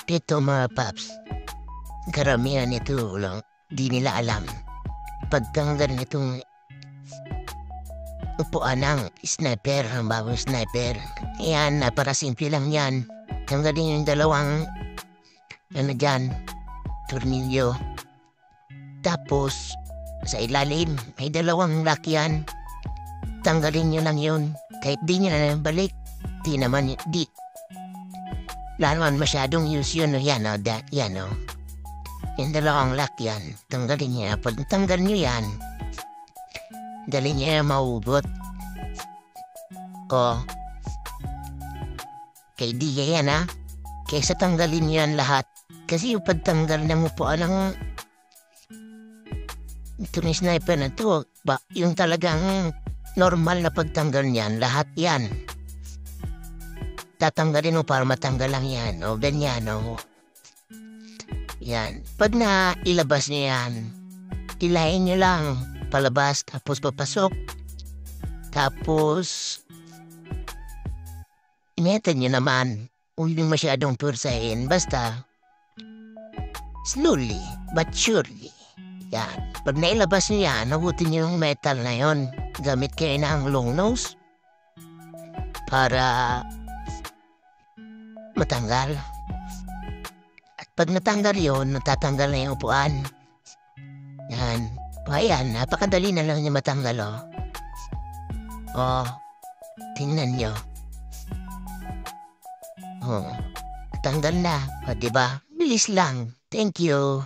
Ito mga paps, karamihan ito lang, di nila alam. Pagtanggal nitong upuan ng sniper, ang bagong sniper. Yan, naparasimple lang yan. Tanggalin yung dalawang, dyan, tornilyo. Tapos, sa ilalim, may dalawang lock yan. Tanggalin nyo lang yun. Kahit di nyo na balik, di naman, di. Laman masyadong use yun, yan o, yan o. Yung dalawang lock yan, tanggalin nyo. Pag tanggal nyo yan, dali nyo yung maugot. O, kay di yan ha. Kaysa tanggalin nyo yan lahat. Kasi yung pagtanggal ng upuan ng itong sniper na to, yung talagang normal na pagtanggal niyan, lahat yan. Tatanggalin mo para matanggal lang yan, o ganyan, o. Yan. Pag na ilabas niyo yan, ilayin nyo lang palabas, tapos papasok. Tapos, imetan nyo naman. Huwag nyo masyadong pursahin, basta slowly but surely. Yan. Pag nailabas nyo yan, nabutin nyo yung metal na yon. Gamit kayo ng long nose para matanggal. At pag natanggal yun, natatanggal na yung upuan. Yan. Ayan, napakadali na lang niya matanggal, oh. Oh, tingnan nyo. Oh, tanggal na. O, diba? Bilis lang. Thank you.